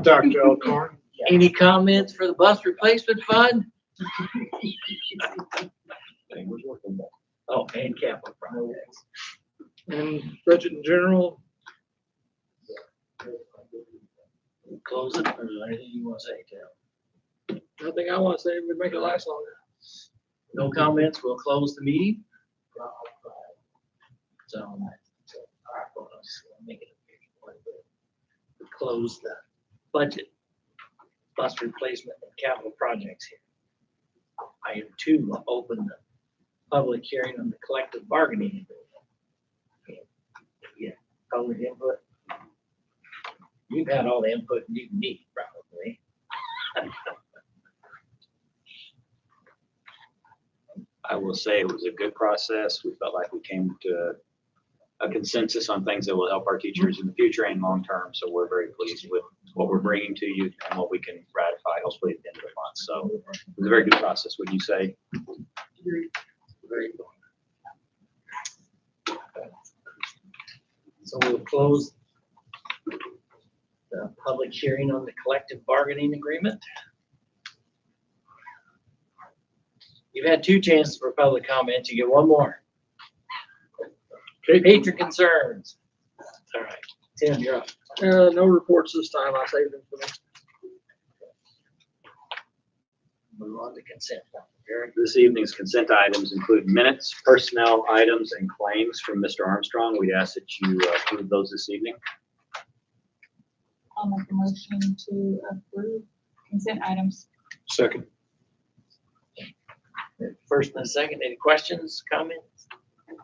talk to Elkhorn. Any comments for the bus replacement fund? Oh, and capital projects. And budget in general, Close it, or is there anything you want to say, Tim? nothing I want to say would make it last longer. No comments, we'll close the meeting. So, all right, well, let's make it we close the budget, bus replacement and capital projects here. Item 2, we'll open the public hearing on the collective bargaining agreement. Yeah, public input. You've had all the input you need, probably. I will say it was a good process. We felt like we came to a consensus on things that will help our teachers in the future and long term. So we're very pleased with what we're bringing to you and what we can ratify hopefully at the end of the month. So it was a very good process, would you say? Very good. So we'll close the public hearing on the collective bargaining agreement. You've had 2 chances for public comment. You get 1 more. Patron concerns. All right, Tim, you're up. No reports this time. I saved them for next. Move on to consent. Eric, This evening's consent items include minutes, personnel items, and claims from Mr. Armstrong. We'd ask that you approve those this evening. I'll make a motion to approve consent items. Second. first and a second. Any questions, comments,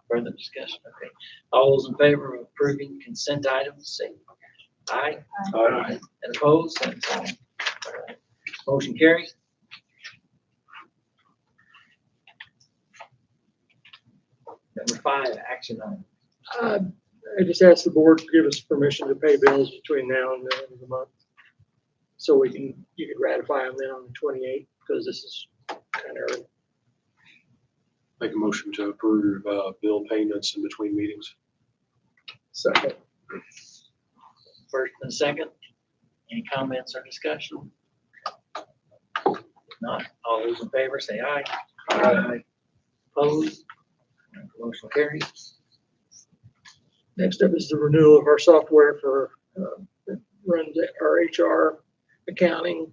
further discussion? Okay. All those in favor of approving consent items, say aye. Aye. And opposed, same sign. All right. Motion carries. Number 5, action item. I just asked the board to give us permission to pay bills between now and the end of the month. So you can ratify them then on the 28th, because this is kind of early. Make a motion to approve bill payments in between meetings. Second. First and second. Any comments or discussion? If not, all those in favor say aye. Aye. Opposed? Motion carries. Next up is the renewal of our software for, that runs our HR, accounting,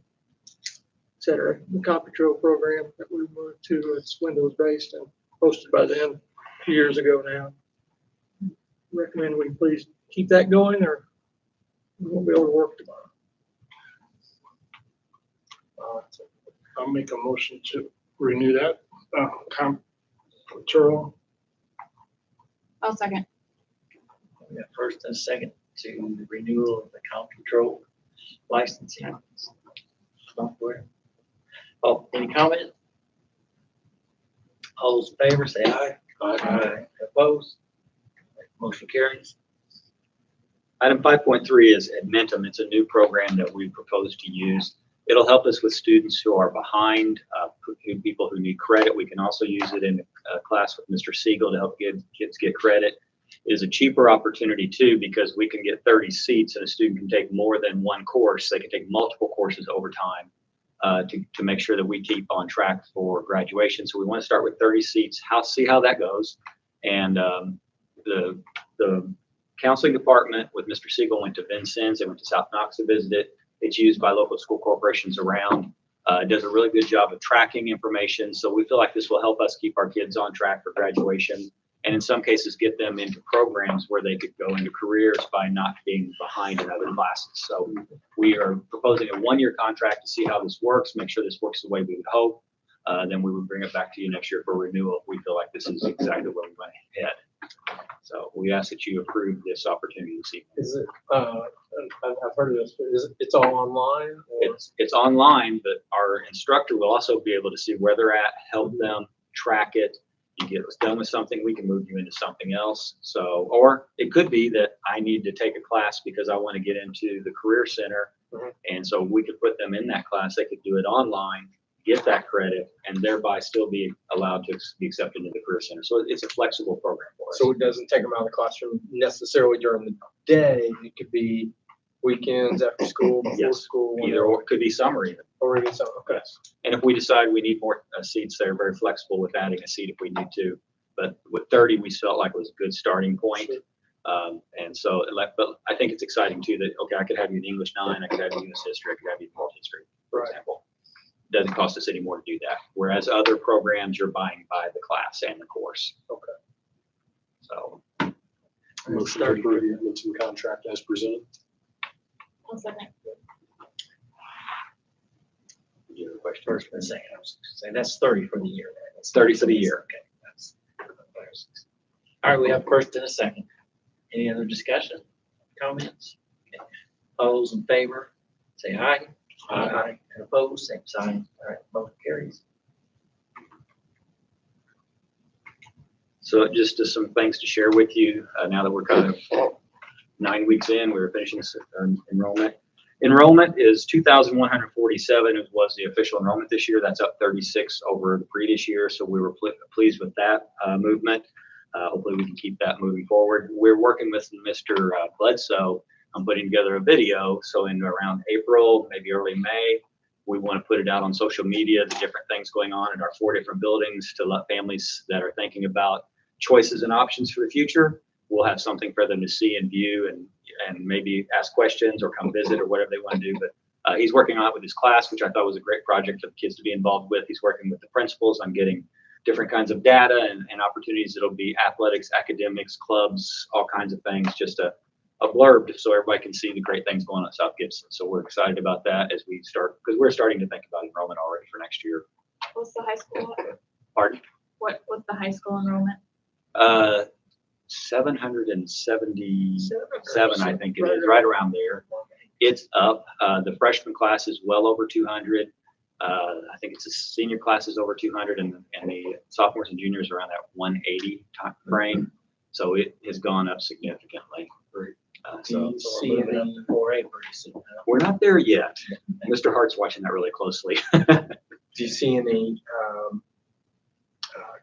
et cetera. The CompuTro program that we moved to, it's Windows-based and hosted by them a few years ago now. Recommend we please keep that going, or we won't be able to work tomorrow. I'll make a motion to renew that, CompuTro. I'll second. We got first and second to the renewal of the CompuTro licensing software. Oh, any comment? All those in favor say aye. Aye. Opposed? Motion carries. Item 5.3 is Admentum. It's a new program that we propose to use. It'll help us with students who are behind, people who need credit. We can also use it in a class with Mr. Siegel to help kids get credit. It is a cheaper opportunity too, because we can get 30 seats and a student can take more than one course. They can take multiple courses over time to make sure that we keep on track for graduation. So we want to start with 30 seats, see how that goes. And the counseling department with Mr. Siegel went to Vincennes. They went to South Knox to visit it. It's used by local school corporations around. It does a really good job of tracking information. So we feel like this will help us keep our kids on track for graduation, and in some cases get them into programs where they could go into careers by not being behind in other classes. So we are proposing a 1-year contract to see how this works, make sure this works the way we would hope. Then we would bring it back to you next year for renewal if we feel like this is exactly where we want to head. So we ask that you approve this opportunity this evening. Is it, I've heard of this, but it's all online? Or? It's online, but our instructor will also be able to see where they're at, help them track it. You get done with something, we can move you into something else. So, or it could be that I need to take a class because I want to get into the Career Center. Mm-hmm. And so we could put them in that class. They could do it online, get that credit, and thereby still be allowed to be accepted into the Career Center. So it's a flexible program for us. So it doesn't take them out of the classroom necessarily during the day. It could be weekends, after school, before Yes. school? Either or, it could be summer even. Or even so, okay. And if we decide we need more seats, they're very flexible with adding a seat if we need to. But with 30, we felt like it was a good starting point. And so, but I think it's exciting too that, okay, I could have you in English 9, I could have you in U.S. history, I could have you in world history, for Right. example. It doesn't cost us any more to do that. Whereas other programs, you're buying by the class and the course. Okay. So, Motion to approve the Edmonton contract as presented. I'll second. you have a question? First and second, I was saying that's 30 for the year. Right? That's 30 for the year. Okay. That's, all right, we have first and a second. Any other discussion, comments? Okay. All those in favor, say aye. Aye. And opposed, same sign. All right, motion carries. So just some things to share with you now that we're kind of 9 weeks in, we're finishing enrollment. Enrollment is 2,147. It was the official enrollment this year. That's up 36 over the previous year. So we were pleased with that movement. Hopefully we can keep that moving forward. We're working with Mr. Bledsoe on putting together a video. So in around April, maybe early May, we want to put it out on social media, the different things going on in our 4 different buildings to let families that are thinking about choices and options for the future. We'll have something for them to see and view and maybe ask questions or come visit or whatever they want to do. But he's working on it with his class, which I thought was a great project for the kids to be involved with. He's working with the principals on getting different kinds of data and opportunities. It'll be athletics, academics, clubs, all kinds of things, just a blurb so everybody can see the great things going on at South Gibson. So we're excited about that as we start, because we're starting to think about enrollment already for next year. What's the high school? Pardon? What's the high school enrollment? 777, I think it is, right around there. It's up. The freshman class is well over 200. I think it's the senior class is over 200, and the sophomores and juniors around that 180 time frame. So it has gone up significantly. Do you see it up to 4A pretty soon? Huh? We're not there yet. Mr. Hart's watching that really closely. Do you see any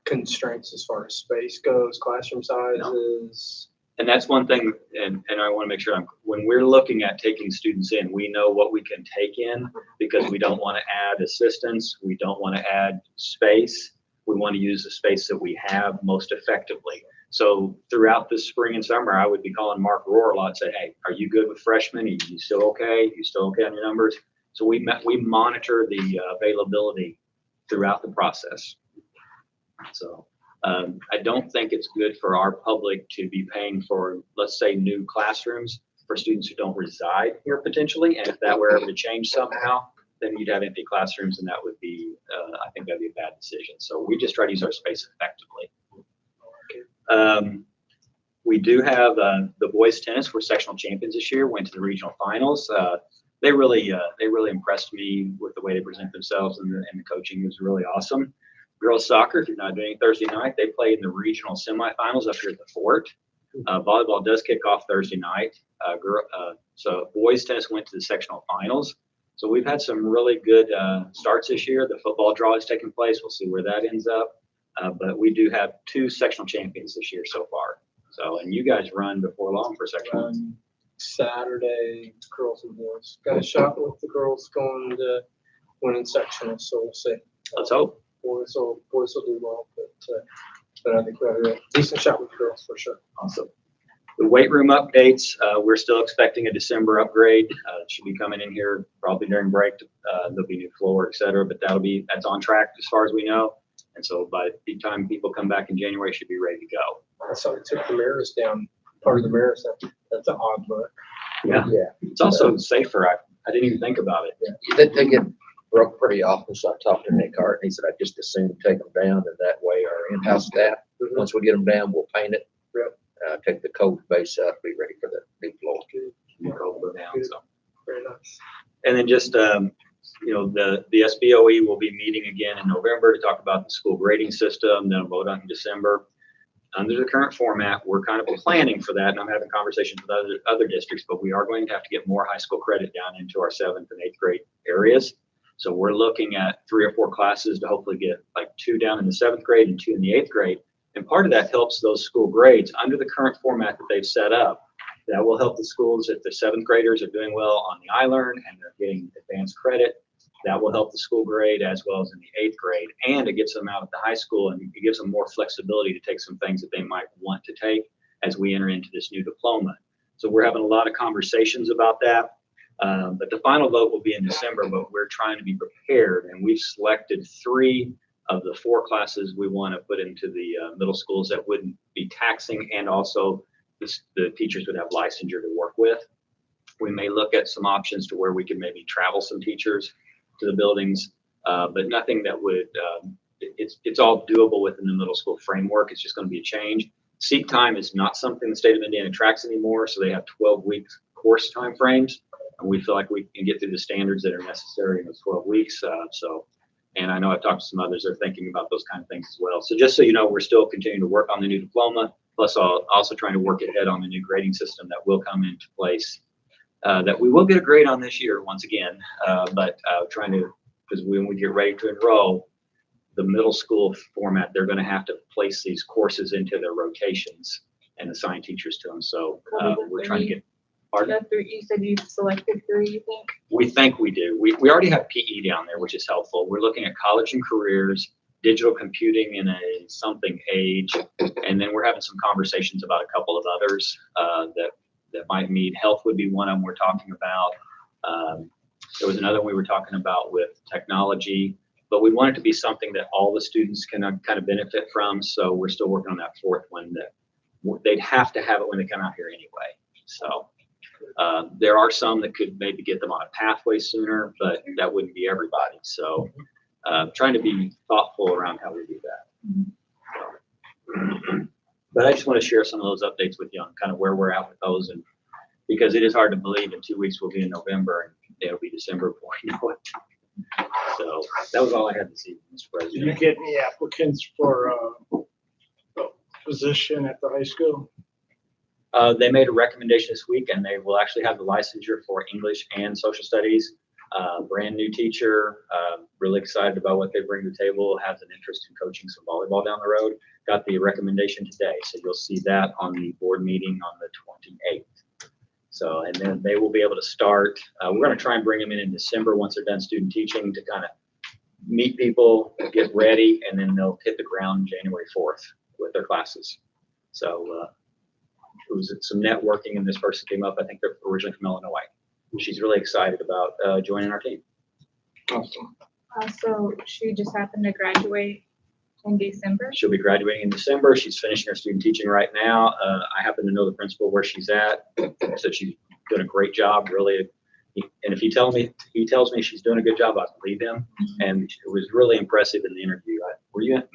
constraints as far as space goes, classroom sizes? And that's one thing, and I want to make sure when we're looking at taking students in, we know what we can take in because we don't want to add assistants. We don't want to add space. We want to use the space that we have most effectively. So throughout the spring and summer, I would be calling Mark Rohr a lot and say, hey, are you good with freshmen? Are you still okay? You still okay on your numbers? So we monitor the availability throughout the process. So I don't think it's good for our public to be paying for, let's say, new classrooms for students who don't reside here potentially. And if that were ever to change somehow, then you'd have empty classrooms, and that would be, I think that'd be a bad decision. So we just try to use our space effectively. We do have the boys tennis. We're sectional champions this year. Went to the regional finals. They really impressed me with the way they present themselves, and the coaching was really awesome. Girls soccer, if you're not doing it Thursday night, they played in the regional semifinals up here at the Fort. Volleyball does kick off Thursday night. So boys tennis went to the sectional finals. So we've had some really good starts this year. The football draw is taking place. We'll see where that ends up. But we do have 2 sectional champions this year so far. So, and you guys run before long for sectional. Saturday, girls and boys. Got a shot with the girls going to winning sectional, so we'll see. Let's hope. Boys will do well, but I think we have a decent shot with the girls for sure. Awesome. The weight room updates, we're still expecting a December upgrade. It should be coming in here probably during break. There'll be new floor, et cetera, but that's on track as far as we know. And so by the time people come back in January, it should be ready to go. I saw they took the mirrors down, part of the mirrors. That's an odd look. Yeah. It's also safer. I didn't even think about it. They get broke pretty often, so I talked to Nick Hart, and he said I'd just as soon take them down, and that way our in-house staff, once we get them down, we'll paint it. Take the coat base up, be ready for the new floor. Go down, so. Very nice. And then just, the SBOE will be meeting again in November to talk about the school grading system, then vote on in December. Under the current format, we're kind of planning for that, and I'm having conversations with other districts, but we are going to have to get more high school credit down into our 7th and 8th grade areas. So we're looking at 3 or 4 classes to hopefully get like 2 down in the 7th grade and 2 in the 8th grade. And part of that helps those school grades under the current format that they've set up. That will help the schools if the 7th graders are doing well on the iLearn and they're getting advanced credit. That will help the school grade as well as in the 8th grade. And it gets them out at the high school and it gives them more flexibility to take some things that they might want to take as we enter into this new diploma. So we're having a lot of conversations about that. But the final vote will be in December, but we're trying to be prepared. And we've selected 3 of the 4 classes we want to put into the middle schools that wouldn't be taxing, and also the teachers would have licensure to work with. We may look at some options to where we can maybe travel some teachers to the buildings, but nothing that would, it's all doable within the middle school framework. It's just going to be a change. Seat time is not something the state of Indiana tracks anymore, so they have 12 weeks course time frames, and we feel like we can get through the standards that are necessary in those 12 weeks. And I know I've talked to some others that are thinking about those kind of things as well. So just so you know, we're still continuing to work on the new diploma, plus also trying to work ahead on the new grading system that will come into place, that we will get a grade on this year once again, but trying to, because when we get ready to enroll, the middle school format, they're going to have to place these courses into their rotations and assign teachers to them. So we're trying to get. Pardon? You said you selected 3, you think? We think we do. We already have PE down there, which is helpful. We're looking at college and careers, digital computing in a something age, and then we're having some conversations about a couple of others that might meet. Health would be one of them we're talking about. There was another one we were talking about with technology, but we want it to be something that all the students can kind of benefit from. So we're still working on that 4th one that they'd have to have it when they come out here anyway. So. There are some that could maybe get them on a pathway sooner, but that wouldn't be everybody. So trying to be thoughtful around how we do that. But I just want to share some of those updates with you on kind of where we're at with those, and because it is hard to believe in 2 weeks we'll be in November and it'll be December before we know it. So that was all I had to see, Mr. Did you President. get any applicants for a position at the high school? They made a recommendation this week, and they will actually have the licensure for English and social studies. Brand new teacher, really excited about what they bring to the table, has an interest in coaching some volleyball down the road. Got the recommendation today, so you'll see that on the board meeting on the 28th. So, and then they will be able to start. We're going to try and bring them in December once they're done student teaching to kind of meet people, get ready, and then they'll hit the ground January 4th with their classes. So, it was some networking, and this person came up. I think they're originally from Illinois. She's really excited about joining our team. Awesome. So she just happened to graduate in December? She'll be graduating in December. She's finishing her student teaching right now. I happen to know the principal where she's at. So she's doing a great job, really. And if he tells me she's doing a good job, I believe him. And it was really impressive in the interview.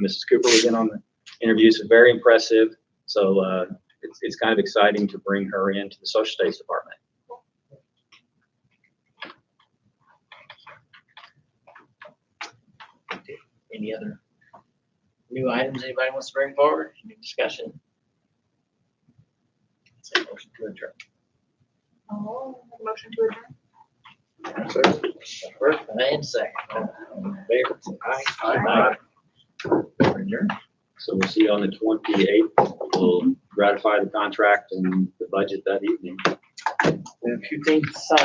Mrs. Cooper was in on the interview, so very impressive. So it's kind of exciting to bring her into the social studies department. Any other new items anybody wants to bring forward? Any discussion? Say motion to adjourn. Oh, motion to adjourn? First and second. All in favor, say aye. Adjourn. So we'll see you on the 28th. We'll ratify the contract and the budget that evening. We have a few things to sign.